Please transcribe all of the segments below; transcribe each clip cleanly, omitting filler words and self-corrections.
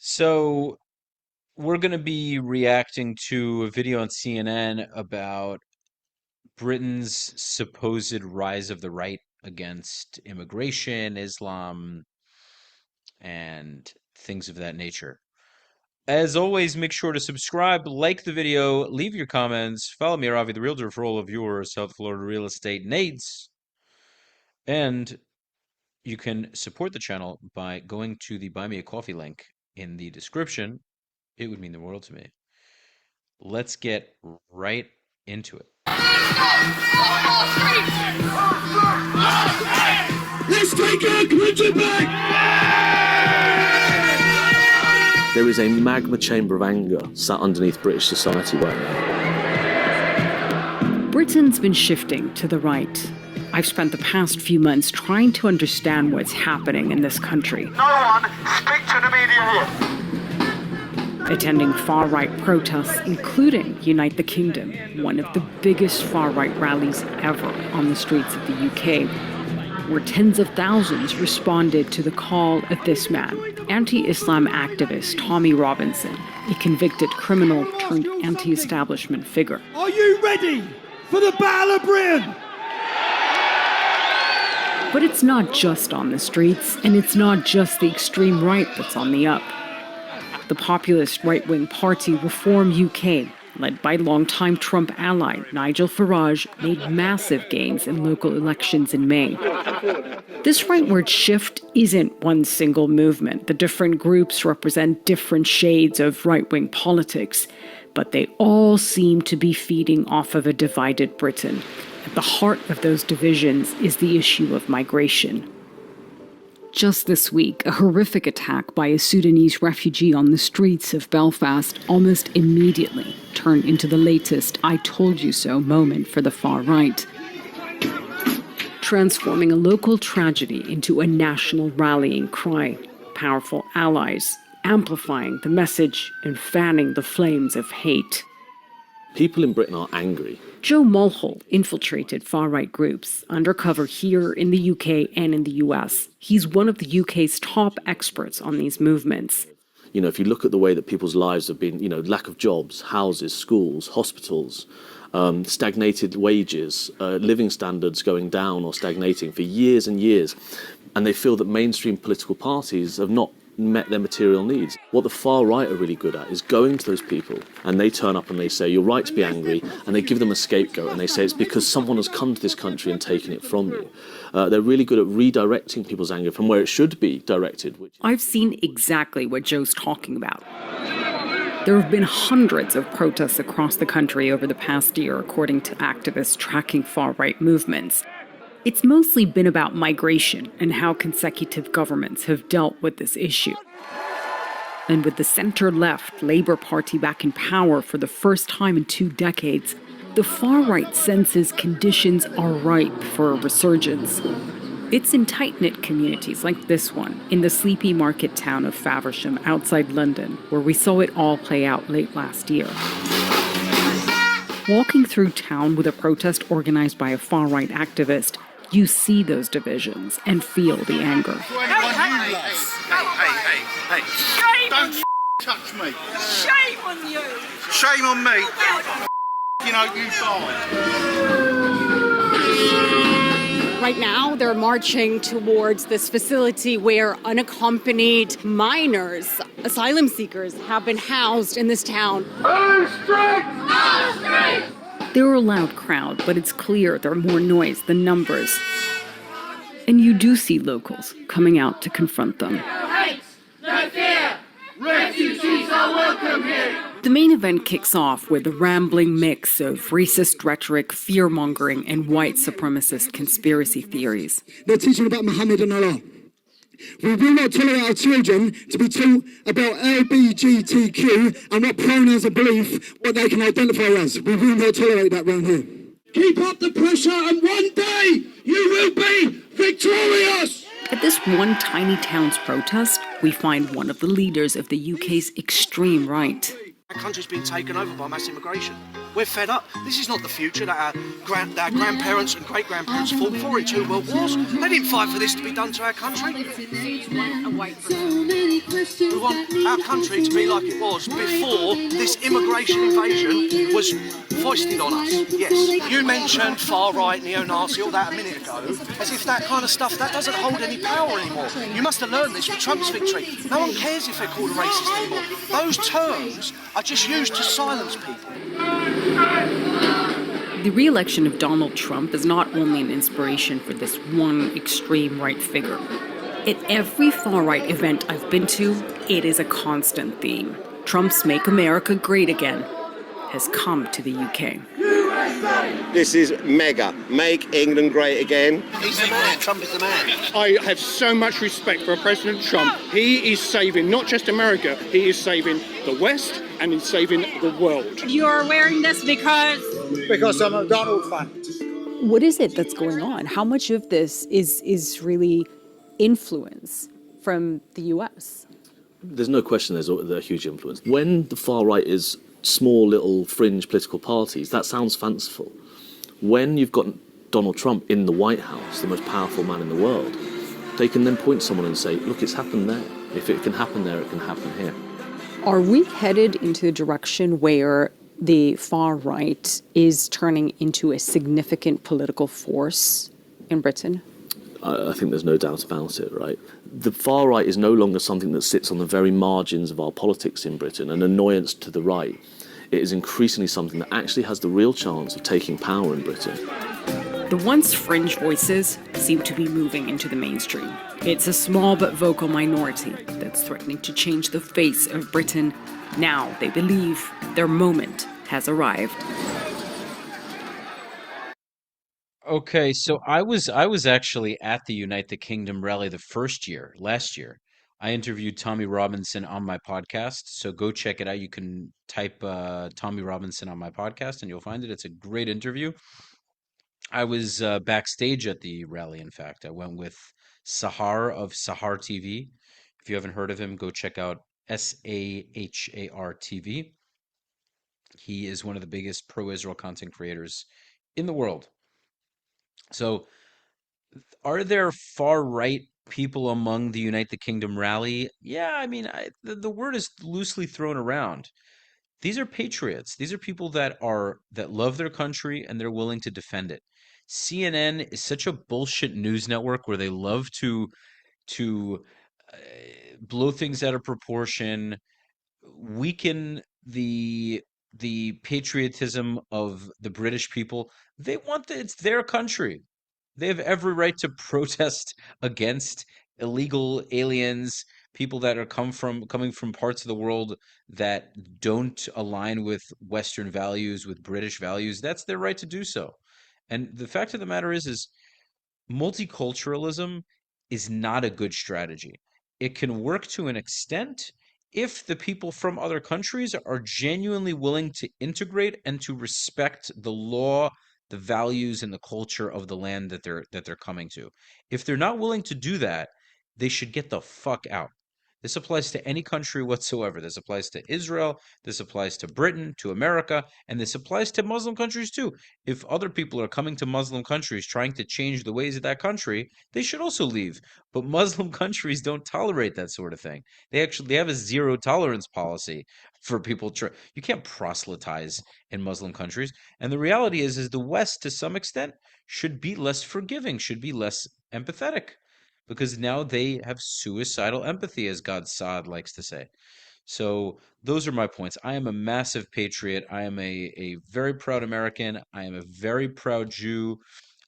So we're going to be reacting to a video on CNN about Britain's supposed rise of the right against immigration, Islam, and things of that nature. As always, make sure to subscribe, like the video, leave your comments, follow me, Ravi the Realtor, for all of your South Florida real estate needs. And you can support the channel by going to the Buy Me a Coffee link in the description. It would mean the world to me. Let's get right into it. Let's take our country back! There is a magma chamber of anger sat underneath British society right now. Britain's been shifting to the right. I've spent the past few months trying to understand what's happening in this country. No one speak to the media here. Attending far-right protests, including Unite the Kingdom, one of the biggest far-right rallies ever on the streets of the UK, where tens of thousands responded to the call of this man, anti-Islam activist Tommy Robinson, a convicted criminal turned anti-establishment figure. Are you ready for the Battle of Britain? But it's not just on the streets, and it's not just the extreme right that's on the up. The populist right-wing party Reform UK, led by longtime Trump ally Nigel Farage, made massive gains in local elections in May. This rightward shift isn't one single movement. The different groups represent different shades of right-wing politics, but they all seem to be feeding off of a divided Britain. At the heart of those divisions is the issue of migration. Just this week, a horrific attack by a Sudanese refugee on the streets of Belfast almost immediately turned into the latest I told you so moment for the far right, transforming a local tragedy into a national rallying cry, powerful allies amplifying the message and fanning the flames of hate. People in Britain are angry. Joe Mulhall infiltrated far-right groups, undercover here in the UK and in the US. He's one of the UK's top experts on these movements. You know, if you look at the way that people's lives have been, lack of jobs, houses, schools, hospitals, stagnated wages, living standards going down or stagnating for years and years, and they feel that mainstream political parties have not met their material needs. What the far right are really good at is going to those people and they turn up and they say, you're right to be angry, and they give them a scapegoat and they say it's because someone has come to this country and taken it from you. They're really good at redirecting people's anger from where it should be directed. I've seen exactly what Joe's talking about. There have been hundreds of protests across the country over the past year, according to activists tracking far-right movements. It's mostly been about migration and how consecutive governments have dealt with this issue. And with the center-left Labour Party back in power for the first time in 2 decades, the far-right senses conditions are ripe for a resurgence. It's in tight-knit communities like this one, in the sleepy market town of Faversham outside London, where we saw it all play out late last year. Walking through town with a protest organized by a far-right activist, you see those divisions and feel the anger. Hey. Don't touch me. Shame on you. Shame on me. You die. Right now, they're marching towards this facility where unaccompanied minors, asylum seekers, have been housed in this town. They're a loud crowd, but it's clear they're more noise than numbers. And you do see locals coming out to confront them. No hate, no fear. Refugees are welcome here. The main event kicks off with a rambling mix of racist rhetoric, fear-mongering, and white supremacist conspiracy theories. They're teaching about Muhammad and Allah. We will not tolerate our children to be taught about LGBTQ and what pronouns of belief, what they can identify as. We will not tolerate that round here. Keep up the pressure and one day you will be victorious! At this one tiny town's protest, we find one of the leaders of the UK's extreme right. Our country's been taken over by mass immigration. We're fed up. This is not the future that our grandparents and great-grandparents fought for in 2 world wars. They didn't fight for this to be done to our country. We want our country to be like it was before this immigration invasion was foisted on us. Yes, you mentioned far-right, neo-Nazi, all that a minute ago, as if that kind of stuff, that doesn't hold any power anymore. You must have learned this with Trump's victory. No one cares if they're called a racist anymore. Those terms are just used to silence people. The re-election of Donald Trump is not only an inspiration for this one extreme right figure. At every far-right event I've been to, it is a constant theme. Trump's Make America Great Again has come to the UK. This is mega. Make England great again. He's the man. Trump is the man. I have so much respect for President Trump. He is saving not just America, he is saving the West and he's saving the world. You're wearing this because I'm a Donald fan. what is it that's going on? How much of this is really influence from the US? There's no question there's a huge influence. When the far right is small little fringe political parties, that sounds fanciful. When you've got Donald Trump in the White House, the most powerful man in the world, they can then point to someone and say, look, it's happened there. If it can happen there, it can happen here. Are we headed into a direction where the far right is turning into a significant political force in Britain? I think there's no doubt about it, right? The far right is no longer something that sits on the very margins of our politics in Britain, an annoyance to the right. It is increasingly something that actually has the real chance of taking power in Britain. The once fringe voices seem to be moving into the mainstream. It's a small but vocal minority that's threatening to change the face of Britain. Now they believe their moment has arrived. Okay, so I was actually at the Unite the Kingdom rally last year. I interviewed Tommy Robinson on my podcast, so go check it out. You can type Tommy Robinson on my podcast and you'll find it. It's a great interview. I was backstage at the rally, in fact. I went with Sahar of Sahar TV. If you haven't heard of him, go check out Sahar TV. He is one of the biggest pro-Israel content creators in the world. So, are there far-right people among the Unite the Kingdom rally? Yeah, I mean, the word is loosely thrown around. These are patriots. These are people that love their country and they're willing to defend it. CNN is such a bullshit news network where they love to uh, blow things out of proportion, weaken the patriotism of the British people. It's their country. They have every right to protest against illegal aliens, people that are coming from parts of the world that don't align with Western values, with British values. That's their right to do so. And the fact of the matter is multiculturalism is not a good strategy. It can work to an extent if the people from other countries are genuinely willing to integrate and to respect the law, the values, and the culture of the land that they're coming to. If they're not willing to do that, they should get the fuck out. This applies to any country whatsoever. This applies to Israel, this applies to Britain, to America, and this applies to Muslim countries too. If other people are coming to Muslim countries trying to change the ways of that country, they should also leave. But Muslim countries don't tolerate that sort of thing. They have a zero tolerance policy for people. You can't proselytize in Muslim countries. And the reality is the West, to some extent, should be less forgiving, should be less empathetic, because now they have suicidal empathy, as God Saad likes to say. So those are my points. I am a massive patriot. I am a very proud American. I am a very proud Jew.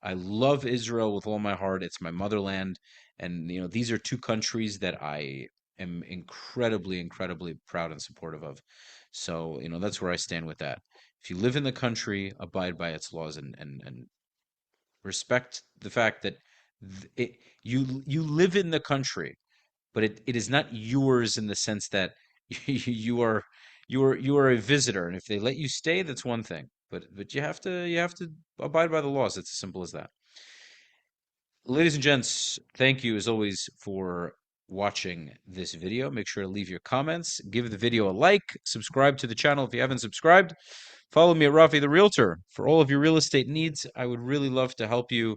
I love Israel with all my heart. It's my motherland. And, these are two countries that I am incredibly, incredibly proud and supportive of. So, that's where I stand with that. If you live in the country, abide by its laws and respect the fact that you live in the country, but it is not yours in the sense that you are a visitor, and if they let you stay, that's one thing. But you have to abide by the laws. It's as simple as that. Ladies and gents, thank you as always for watching this video. Make sure to leave your comments, give the video a like, subscribe to the channel if you haven't subscribed. Follow me at Rafi the Realtor for all of your real estate needs. I would really love to help you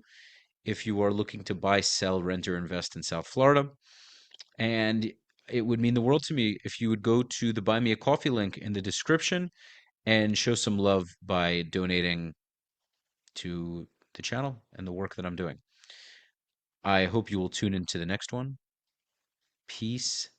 if you are looking to buy, sell, rent, or invest in South Florida. And it would mean the world to me if you would go to the Buy Me a Coffee link in the description and show some love by donating to the channel and the work that I'm doing. I hope you will tune into the next one. Peace